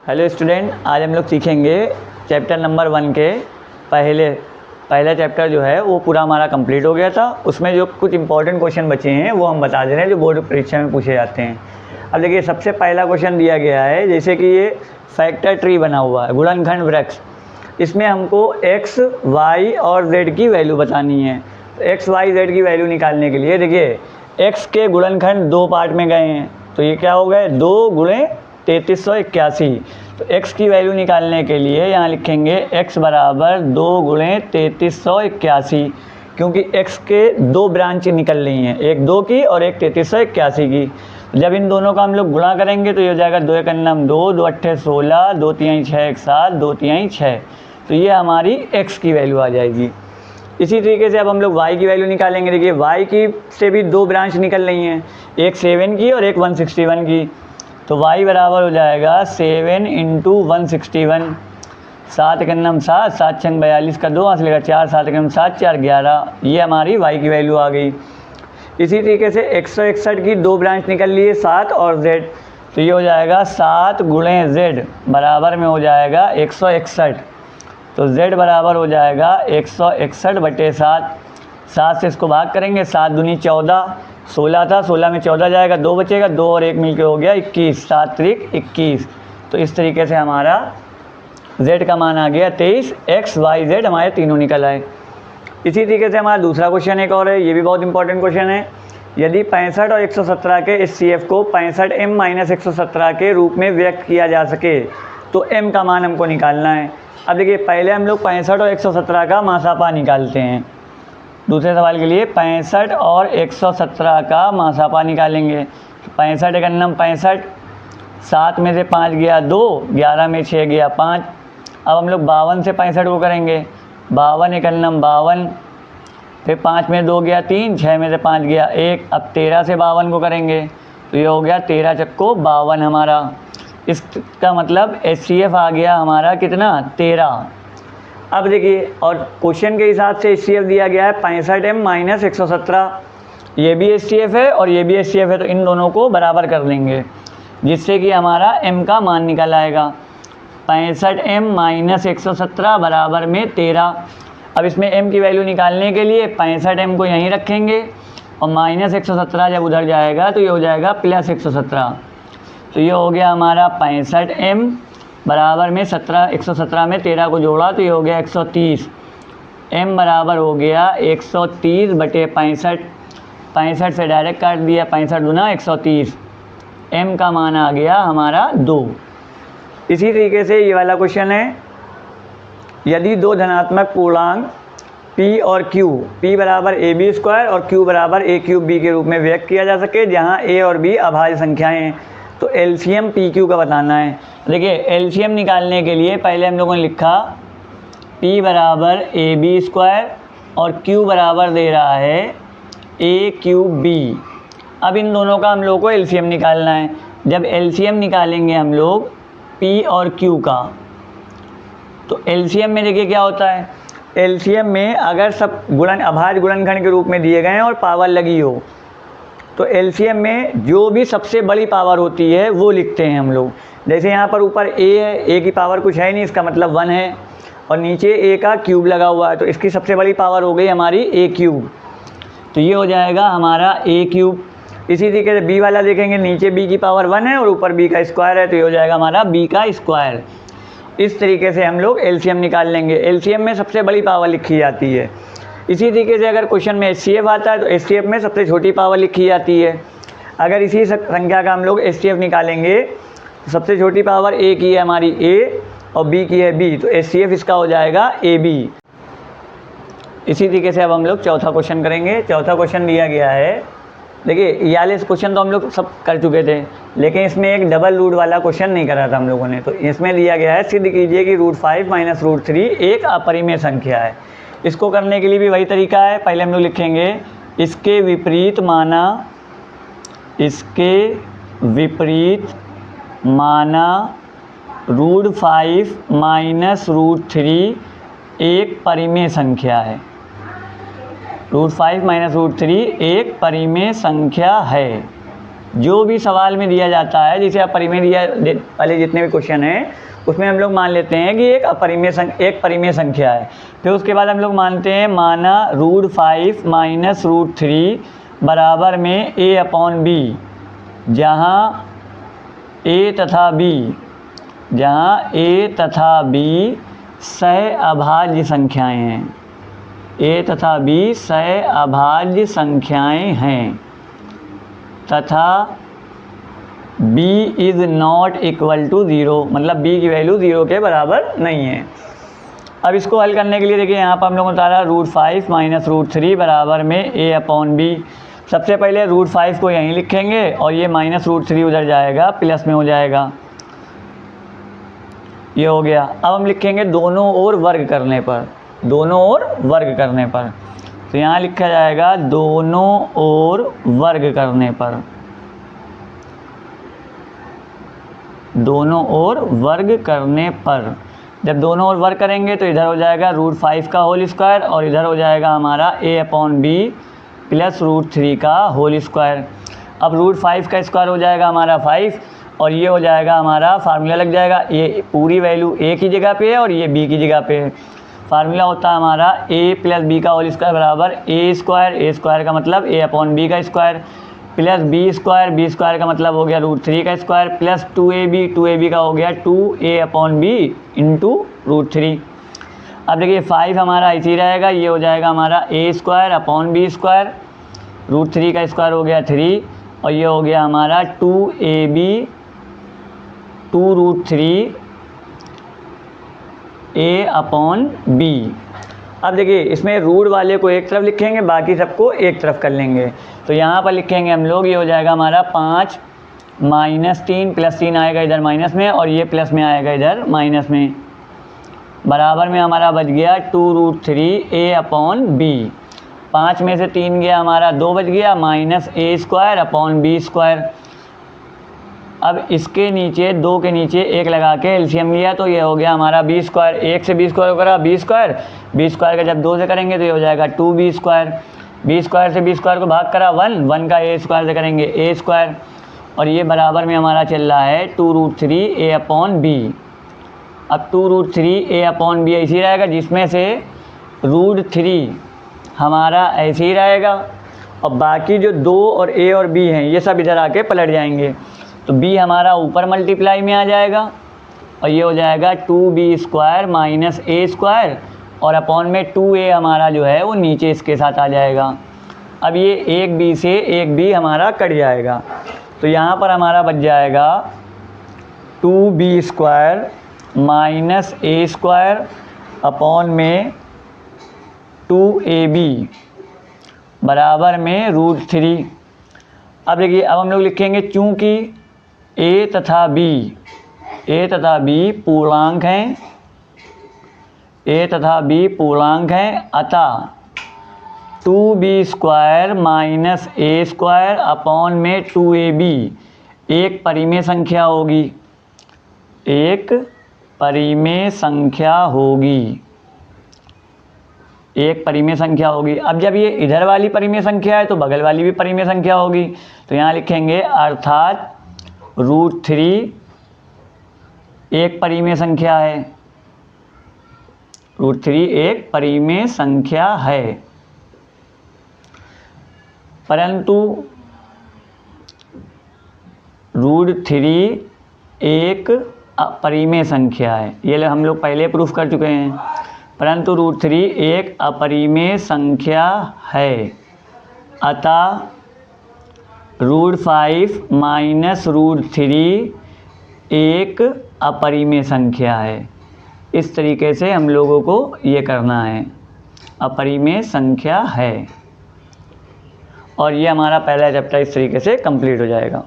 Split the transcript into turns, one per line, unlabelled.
Hello student, आज हम लोग सीखेंगे चैप्टर नंबर 1 के पहला चैप्टर जो है वो पूरा हमारा कंप्लीट हो गया था। उसमें जो कुछ इंपॉर्टेंट क्वेश्चन बचे हैं वो हम बता दे रहे हैं जो बोर्ड परीक्षा में पूछे जाते हैं। अब देखिए, सबसे पहला क्वेश्चन दिया गया है, जैसे कि ये फैक्टर ट्री बना हुआ है, गुणनखंड वृक्ष। इसमें हमको x, y और z की वैल्यू बतानी है। तो x, y, z की वैल्यू निकालने के लिए देखिए, x के गुणनखंड दो पार्ट में गए हैं, तो ये क्या हो गए, 2 गुणे 3381। तो x की वैल्यू निकालने के लिए यहाँ लिखेंगे x बराबर 2 गुणे 3381, क्योंकि x के दो ब्रांच निकल रही हैं, एक 2 की और एक 3381 की। जब इन दोनों का हम लोग गुणा करेंगे तो ये हो जाएगा 2 एक अन्नम 2, 2 अट्ठे 16, 2 तिहाई 6 एक 7, 2 तिहाई 6। तो ये हमारी x की वैल्यू आ जाएगी। इसी तरीके से अब हम लोग y की वैल्यू निकालेंगे। देखिए, y की से भी दो ब्रांच निकल रही हैं, एक 7 की और एक 161 की। तो y बराबर हो जाएगा 7 इंटू 161, 7 एक अन्नम 7, 7 छंग 42 का 2 हाथ लेगा 4, 7 एक अन्नम 7, 4 11। ये हमारी y की वैल्यू आ गई। इसी तरीके से 161 की दो ब्रांच निकल ली है, 7 और z। तो ये हो जाएगा 7 गुणे z बराबर में हो जाएगा 161। तो z बराबर हो जाएगा 161/7। 7 से इसको भाग करेंगे, 7 दूनी 14, 16 था, 16 में 14 जाएगा, 2 बचेगा, 2 और 1 मिलके हो गया 21, 7 त्रिक 21। तो इस तरीके से हमारा z का मान आ गया 23। x, y, z हमारे तीनों निकल आए। इसी तरीके से हमारा दूसरा क्वेश्चन एक और है, ये भी बहुत इंपॉर्टेंट क्वेश्चन है। यदि 65 और 117 के HCF को 65m - 117 के रूप में व्यक्त किया जा सके तो m का मान हमको निकालना है। अब देखिए, पहले हम लोग 65 और 117 का मासापा निकालते हैं। दूसरे सवाल के लिए 65 और 117 का मासापा निकालेंगे। 65 एक अन्नम 65, 7 में से 5 गया 2, 11 में 6 गया 5। अब हम लोग 52 से 65 को करेंगे। 52 एक अन्नम 52, फिर 5 में 2 गया 3, 6 में से 5 गया 1। अब 13 से 52 को करेंगे तो ये हो गया 13 चक्को 52 हमारा। इसका मतलब HCF आ गया हमारा कितना, 13। अब देखिए, और क्वेश्चन के हिसाब से HCF दिया गया है 65m - 117। ये भी HCF है और ये भी HCF है, तो इन दोनों को बराबर कर देंगे, जिससे कि हमारा m का मान निकल आएगा। 65m - 117 बराबर में 13। अब इसमें m की वैल्यू निकालने के लिए 65m को यहीं रखेंगे और -117 जब उधर जाएगा तो ये हो जाएगा +117। तो ये हो गया हमारा 65m बराबर में 117 में 13 को जोड़ा तो ये हो गया 130। m बराबर हो गया 130/65। 65 से डायरेक्ट काट दिया, 65 दूना 130। m का मान आ गया हमारा 2। इसी तरीके से ये वाला क्वेश्चन है, यदि दो धनात्मक पूर्णांक p और q, p बराबर ab स्क्वायर और q बराबर a³ b के रूप में व्यक्त किया जा सके, जहाँ a और b अभाज्य संख्याएं हैं, तो LCM PQ का बताना है। देखिए, LCM निकालने के लिए पहले हम लोगों ने लिखा P बराबर AB स्क्वायर और Q बराबर दे रहा है A³ B। अब इन दोनों का हम लोग को LCM निकालना है। जब LCM निकालेंगे हम लोग P और Q का, तो LCM में देखिए क्या होता है, LCM में अगर सब अभाज्य गुणनखंड के रूप में दिए गए हैं और पावर लगी हो, तो LCM में जो भी सबसे बड़ी पावर होती है वो लिखते हैं हम लोग। जैसे यहाँ पर ऊपर a है, a की पावर कुछ है नहीं, इसका मतलब 1 है, और नीचे a का क्यूब लगा हुआ है, तो इसकी सबसे बड़ी पावर हो गई हमारी a³। तो ये हो जाएगा हमारा a³। इसी तरीके से b वाला देखेंगे, नीचे b की पावर 1 है और ऊपर b का स्क्वायर है, तो ये हो जाएगा हमारा b का स्क्वायर। इस तरीके से हम लोग LCM निकाल लेंगे। LCM में सबसे बड़ी पावर लिखी जाती है। इसी तरीके से अगर क्वेश्चन में HCF आता है तो HCF में सबसे छोटी पावर लिखी जाती है। अगर इसी संख्या का हम लोग HCF निकालेंगे तो सबसे छोटी पावर A की है हमारी A और B की है B, तो HCF इसका हो जाएगा AB। इसी तरीके से अब हम लोग चौथा क्वेश्चन करेंगे। चौथा क्वेश्चन दिया गया है, देखिए ये वाले क्वेश्चन तो हम लोग सब कर चुके थे, लेकिन इसमें एक डबल रूट वाला क्वेश्चन नहीं करा था हम लोगों ने। तो इसमें दिया गया है, सिद्ध कीजिए कि √5 - √3 एक अपरिमेय संख्या है। इसको करने के लिए भी वही तरीका है। पहले हम लोग लिखेंगे इसके विपरीत माना √5 - √3 एक परिमेय संख्या है। √5 - √3 एक परिमेय संख्या है। जो भी सवाल में दिया जाता है, जैसे अपरिमेय दिया वाले जितने भी क्वेश्चन हैं उसमें हम लोग मान लेते हैं कि एक परिमेय संख्या है। फिर उसके बाद हम लोग मानते हैं माना √5 माइनस √3 बराबर में a/b, जहाँ a तथा b सह अभाज्य संख्याएं हैं। a तथा b सह अभाज्य संख्याएं हैं तथा b is not equal to 0, मतलब b की वैल्यू 0 के बराबर नहीं है। अब इसको हल करने के लिए देखिए यहाँ पर हम लोगों ने उतारा √5 माइनस √3 बराबर में a/b। सबसे पहले √5 को यहीं लिखेंगे और ये माइनस √3 उधर जाएगा, प्लस में हो जाएगा, ये हो गया। अब हम लिखेंगे दोनों ओर वर्ग करने पर, तो यहाँ लिखा जाएगा दोनों ओर वर्ग करने पर, जब दोनों ओर वर्ग करेंगे तो इधर हो जाएगा √5 का होल स्क्वायर और इधर हो जाएगा हमारा a/b प्लस √3 का होल स्क्वायर। अब √5 का स्क्वायर हो जाएगा हमारा 5 और ये हो जाएगा हमारा, फार्मूला लग जाएगा, ये पूरी वैल्यू a की जगह पे है और ये b की जगह पे है। फार्मूला होता है हमारा a प्लस b का होल स्क्वायर बराबर a स्क्वायर का मतलब a/b का स्क्वायर प्लस b स्क्वायर का मतलब हो गया √3 का स्क्वायर प्लस 2ab का हो गया 2a/b इंटू √3। अब देखिए 5 हमारा इसी रहेगा, ये हो जाएगा हमारा a स्क्वायर/b स्क्वायर, √3 का स्क्वायर हो गया 3 और ये हो गया हमारा 2ab 2√3 a/b। अब देखिए इसमें रूट वाले को एक तरफ लिखेंगे, बाकी सबको एक तरफ कर लेंगे। तो यहाँ पर लिखेंगे हम लोग, ये हो जाएगा हमारा 5 माइनस 3 प्लस 3 आएगा इधर माइनस में और ये प्लस में आएगा इधर माइनस में, बराबर में हमारा बच गया 2√3 a/b। 5 में से 3 गया हमारा 2 बच गया माइनस a स्क्वायर/b स्क्वायर। अब इसके नीचे 2 के नीचे 1 लगा के एलसीएम लिया तो ये हो गया हमारा b स्क्वायर। 1 से b स्क्वायर करा b स्क्वायर का जब 2 से करेंगे तो ये हो जाएगा 2b स्क्वायर। b स्क्वायर से b स्क्वायर को भाग करा 1 का a स्क्वायर से करेंगे a स्क्वायर और ये बराबर में हमारा चल रहा है 2√3 a/b। अब 2√3 a/b ऐसे ही रहेगा, जिसमें से √3 हमारा ऐसे ही रहेगा और बाकी जो 2 और a और b हैं ये सब इधर आके पलट जाएंगे। तो b हमारा ऊपर मल्टीप्लाई में आ जाएगा और ये हो जाएगा 2b square minus a square और अपॉन में 2a हमारा जो है वो नीचे इसके साथ आ जाएगा। अब ये एक b से एक b हमारा कट जाएगा तो यहाँ पर हमारा बच जाएगा 2b square minus a square upon में 2ab बराबर में √3। अब देखिए अब हम लोग लिखेंगे चूँकि a तथा b पूर्णांक हैं, अतः 2b square minus a square upon में 2ab एक परिमेय संख्या होगी। अब जब ये इधर वाली परिमेय संख्या है तो बगल वाली भी परिमेय संख्या होगी। तो यहाँ लिखेंगे अर्थात √3 एक परिमेय संख्या है, परंतु √3 एक अपरिमेय संख्या है। ये हम लोग पहले प्रूफ कर चुके हैं, परंतु √3 एक अपरिमेय संख्या है, अतः √5 माइनस √3 एक अपरिमेय संख्या है। इस तरीके से हम लोगों को ये करना है, अपरिमेय संख्या है, और ये हमारा पहला चैप्टर इस तरीके से कंप्लीट हो जाएगा।